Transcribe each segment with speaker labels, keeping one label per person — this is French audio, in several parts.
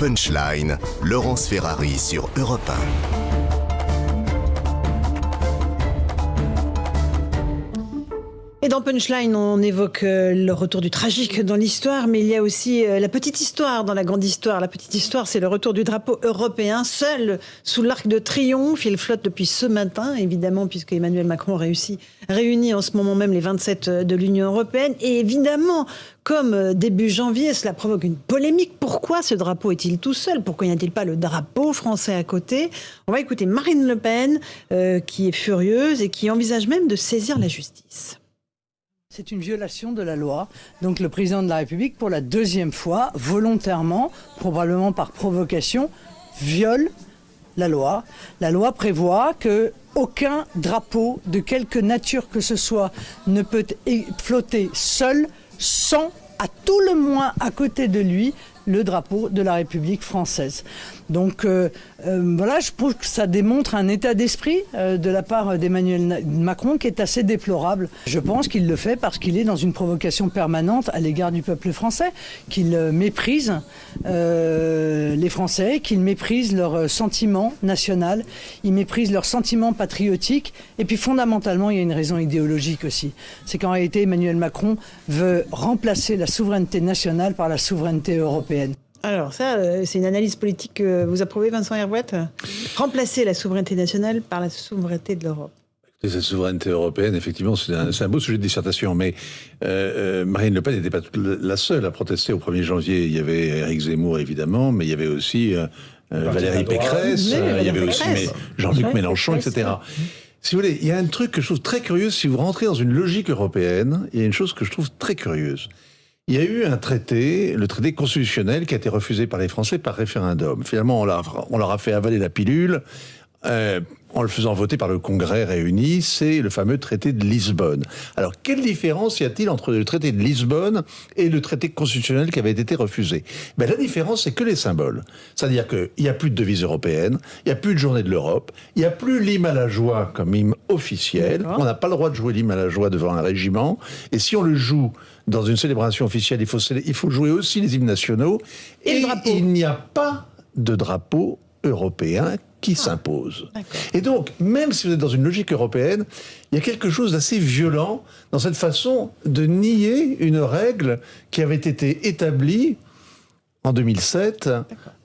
Speaker 1: Punchline, Laurence Ferrari sur Europe 1.
Speaker 2: Et dans Punchline, on évoque le retour du tragique dans l'histoire, mais il y a aussi la petite histoire dans la grande histoire. La petite histoire, c'est le retour du drapeau européen, seul sous l'arc de triomphe. Il flotte depuis ce matin, évidemment, puisque Emmanuel Macron réunit en ce moment même les 27 de l'Union européenne. Et évidemment, comme début janvier, cela provoque une polémique. Pourquoi ce drapeau est-il tout seul? Pourquoi n'y a-t-il pas le drapeau français à côté? On va écouter Marine Le Pen, qui est furieuse et qui envisage même de saisir la justice.
Speaker 3: C'est une violation de la loi. Donc le président de la République, pour la deuxième fois, volontairement, probablement par provocation, viole la loi. La loi prévoit que aucun drapeau de quelque nature que ce soit ne peut flotter seul, sans, à tout le moins à côté de lui, le drapeau de la République française. Donc voilà, je trouve que ça démontre un état d'esprit de la part d'Emmanuel Macron qui est assez déplorable. Je pense qu'il le fait parce qu'il est dans une provocation permanente à l'égard du peuple français, qu'il méprise les Français, qu'il méprise leur sentiment national, il méprise leur sentiment patriotique, et puis fondamentalement, il y a une raison idéologique aussi. C'est qu'en réalité, Emmanuel Macron veut remplacer la souveraineté nationale par la souveraineté européenne.
Speaker 2: Alors ça, c'est une analyse politique que vous approuvez, Vincent Hervouette? Remplacer la souveraineté nationale par la souveraineté de l'Europe.
Speaker 4: Cette souveraineté européenne, effectivement, c'est un beau sujet de dissertation, mais Marine Le Pen n'était pas la seule à protester au 1er janvier. Il y avait Éric Zemmour, évidemment, mais il y avait aussi Valérie Pécresse, il y avait aussi Jean-Luc Mélenchon, etc. Si vous voulez, il y a un truc que je trouve très curieux, si vous rentrez dans une logique européenne, il y a une chose que je trouve très curieuse. Il y a eu un traité, le traité constitutionnel, qui a été refusé par les Français par référendum. Finalement, on leur a fait avaler la pilule en le faisant voter par le Congrès réuni. C'est le fameux traité de Lisbonne. Alors, quelle différence y a-t-il entre le traité de Lisbonne et le traité constitutionnel qui avait été refusé? Ben, la différence, c'est que les symboles. C'est-à-dire qu'il n'y a plus de devise européenne, il n'y a plus de journée de l'Europe, il n'y a plus l'hymne à la joie comme hymne officiel. D'accord. On n'a pas le droit de jouer l'hymne à la joie devant un régiment. Et si on le joue dans une célébration officielle, il faut jouer aussi les hymnes nationaux. Et il n'y a pas de drapeau européen qui s'impose. Et donc, même si vous êtes dans une logique européenne, il y a quelque chose d'assez violent dans cette façon de nier une règle qui avait été établie en 2007,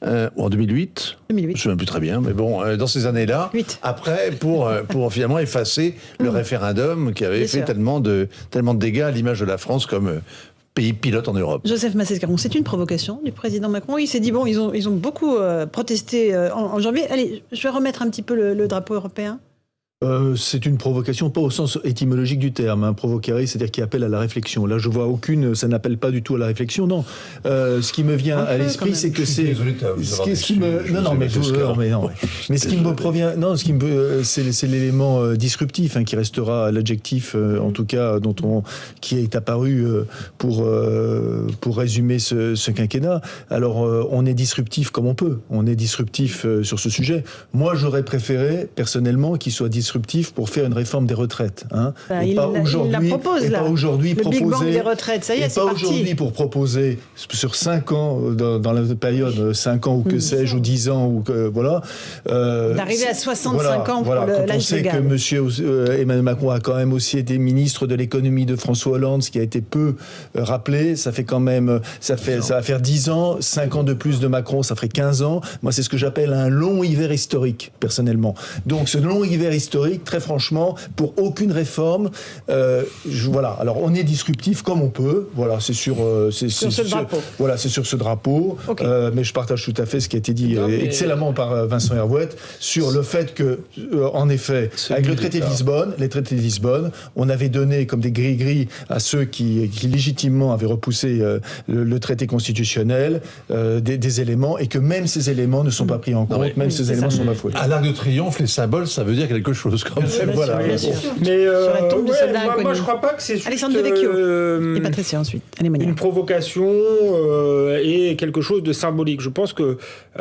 Speaker 4: ou en 2008, je ne me souviens plus très bien, mais bon, dans ces années-là, après, pour finalement effacer le référendum qui avait fait tellement de dégâts à l'image de la France comme pays pilote en Europe.
Speaker 2: Joseph Massescaron, c'est une provocation du président Macron. Il s'est dit, bon, ils ont beaucoup protesté en janvier. Allez, je vais remettre un petit peu le drapeau européen.
Speaker 5: C'est une provocation, pas au sens étymologique du terme, provoquer, c'est-à-dire qui appelle à la réflexion. Là, je vois aucune, ça n'appelle pas du tout à la réfléxion, non. Ce qui me vient à l'esprit, c'est que c'est... ce qui me provient, non, c'est l'élément disruptif, qui restera l'adjectif, en tout cas, qui est apparu pour résumer ce quinquennat. Alors, on est disruptif comme on peut. On est disruptif sur ce sujet. Moi, j'aurais préféré, personnellement, qu'il soit disruptif pour faire une réforme des retraites.
Speaker 2: Il la propose, là. Le Big Bang des retraites, ça y est, c'est parti.
Speaker 5: Pas aujourd'hui pour proposer sur 5 ans, dans la période 5 ans ou que sais-je, ou 10 ans, ou que, voilà.
Speaker 2: D'arriver à 65 ans pour l'âge légal.
Speaker 5: On sait que monsieur Emmanuel Macron a quand même aussi été ministre de l'économie de François Hollande, ce qui a été peu rappelé. Ça fait quand même, ça va faire 10 ans, 5 ans de plus de Macron, ça ferait 15 ans. Moi, c'est ce que j'appelle un long hiver historique, personnellement. Donc, ce long hiver historique, très franchement, pour aucune réforme, voilà. Alors, on est disruptif comme on peut. Voilà, c'est sur ce drapeau. Voilà, c'est sur ce drapeau. Okay. Mais je partage tout à fait ce qui a été dit excellemment par Vincent Hervouette sur le fait que, en effet, avec les traités de Lisbonne, on avait donné comme des gris-gris à ceux qui légitimement avaient repoussé le traité constitutionnel des éléments, et que même ces éléments ne sont pas pris en compte, même ces éléments sont bafoués.
Speaker 4: À l'Arc de Triomphe, les symboles, ça veut dire quelque chose. chose quand même.
Speaker 5: Voilà.
Speaker 2: Bien sûr.
Speaker 6: Mais
Speaker 2: Sur la tombe du soldat
Speaker 6: moi,
Speaker 2: inconnu.
Speaker 6: je crois pas que c'est juste
Speaker 2: Alexandre Devecchio. Et Patricia ensuite. Allez, Mania.
Speaker 6: une provocation et quelque chose de symbolique. Je pense que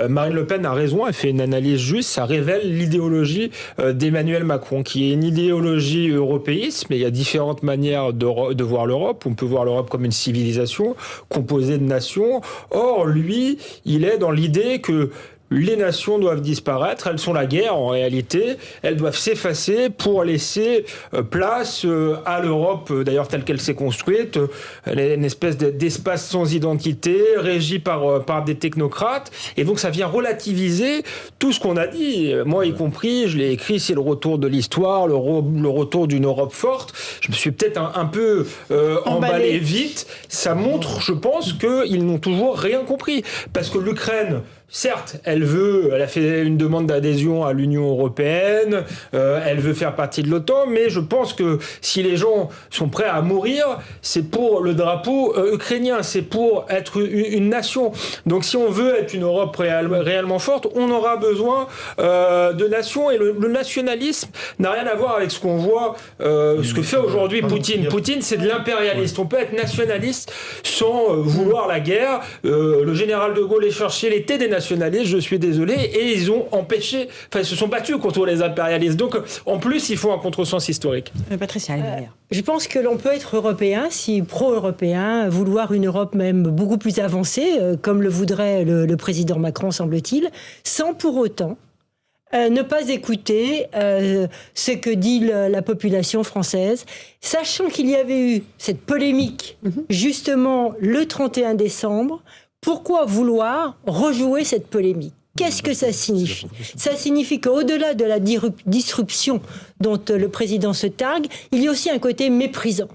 Speaker 6: Marine Le Pen a raison, elle fait une analyse juste, ça révèle l'idéologie d'Emmanuel Macron, qui est une idéologie européiste, mais il y a différentes manières de voir l'Europe. On peut voir l'Europe comme une civilisation composée de nations. Or, lui, il est dans l'idée que les nations doivent disparaître, elles sont la guerre en réalité, elles doivent s'effacer pour laisser place à l'Europe, d'ailleurs telle qu'elle s'est construite, une espèce d'espace sans identité, régi par des technocrates, et donc ça vient relativiser tout ce qu'on a dit, moi y compris, je l'ai écrit, c'est le retour de l'histoire, le retour d'une Europe forte, je me suis peut-être un peu emballé vite, ça montre, je pense, qu'ils n'ont toujours rien compris, parce que l'Ukraine, certes, elle a fait une demande d'adhésion à l'Union européenne, elle veut faire partie de l'OTAN, mais je pense que si les gens sont prêts à mourir, c'est pour le drapeau ukrainien, c'est pour être une nation. Donc si on veut être une Europe réellement forte, on aura besoin de nations, et le nationalisme n'a rien à voir avec ce qu'on voit, ce que fait aujourd'hui Poutine. Poutine, c'est de l'impérialiste. On peut être nationaliste sans vouloir la guerre. Le général de Gaulle est cherché l'été des nationalistes, je suis désolé, et ils ont empêché, ils se sont battus contre les impérialistes. Donc, en plus, il faut un contresens historique.
Speaker 2: Patricia, allez, Mania.
Speaker 7: Je pense que l'on peut être européen, si pro-européen, vouloir une Europe même beaucoup plus avancée, comme le voudrait le président Macron, semble-t-il, sans pour autant ne pas écouter ce que dit la population française, sachant qu'il y avait eu cette polémique, justement, le 31 décembre. Pourquoi vouloir rejouer cette polémique ? Qu'est-ce que ça signifie ? Ça signifie qu'au-delà de la disruption dont le président se targue, il y a aussi un côté méprisant.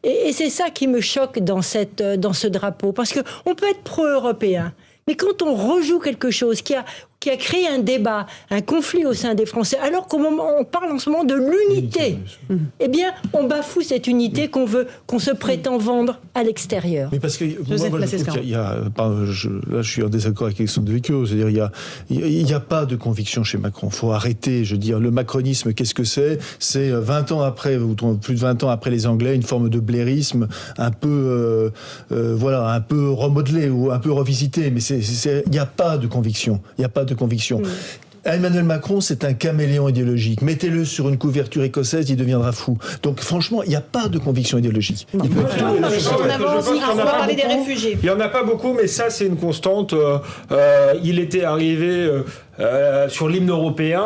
Speaker 7: Et c'est ça qui me choque dans ce drapeau. Parce qu'on peut être pro-européen, mais quand on rejoue quelque chose qui a créé un débat, un conflit au sein des Français, alors qu'on parle en ce moment de l'unité, eh bien, on bafoue cette unité qu'on se prétend vendre à l'extérieur.
Speaker 5: Mais parce que
Speaker 2: Joseph
Speaker 5: moi, je trouve qu'il y a, là, je suis en désaccord avec Alexandre Devecchio. C'est-à-dire, il y a pas de conviction chez Macron. Faut arrêter. Je veux dire, le macronisme, qu'est-ce que c'est ? C'est 20 ans après, ou plus de 20 ans après les Anglais, une forme de blairisme, un peu, un peu remodelé ou un peu revisité. Mais il n'y a pas de conviction. Il n'y a pas de conviction. Emmanuel Macron, c'est un caméléon idéologique. Mettez-le sur une couverture écossaise, il deviendra fou. Donc franchement, il n'y a pas de conviction idéologique.
Speaker 2: On va parler des réfugiés.
Speaker 6: Il n'y en a pas beaucoup, mais ça, c'est une constante. Il était arrivé sur l'hymne européen,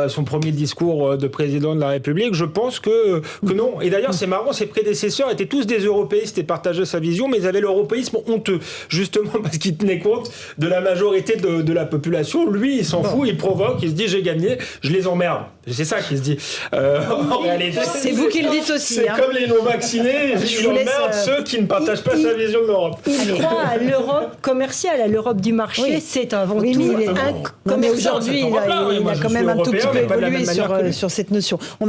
Speaker 6: son premier discours de président de la République. Je pense que non. Et d'ailleurs, c'est marrant, ses prédécesseurs étaient tous des européistes et partageaient sa vision, mais ils avaient l'européisme honteux, justement parce qu'ils tenaient compte de la majorité de la population. Lui, il s'en fout, il provoque, il se dit j'ai gagné, je les emmerde. C'est ça qu'il se dit. En réalité,
Speaker 2: C'est vous qui le dites aussi.
Speaker 6: c'est comme les non-vaccinés, il emmerde ceux qui ne partagent pas sa vision de l'Europe.
Speaker 7: Il croit à l'Europe commerciale, à l'Europe du marché,
Speaker 2: Oui.
Speaker 7: c'est avant
Speaker 2: Oui,
Speaker 7: tout
Speaker 2: mais
Speaker 7: un
Speaker 2: non, mais
Speaker 7: commerçant.
Speaker 2: aujourd'hui, il a quand même un tout petit peu évolué sur cette notion.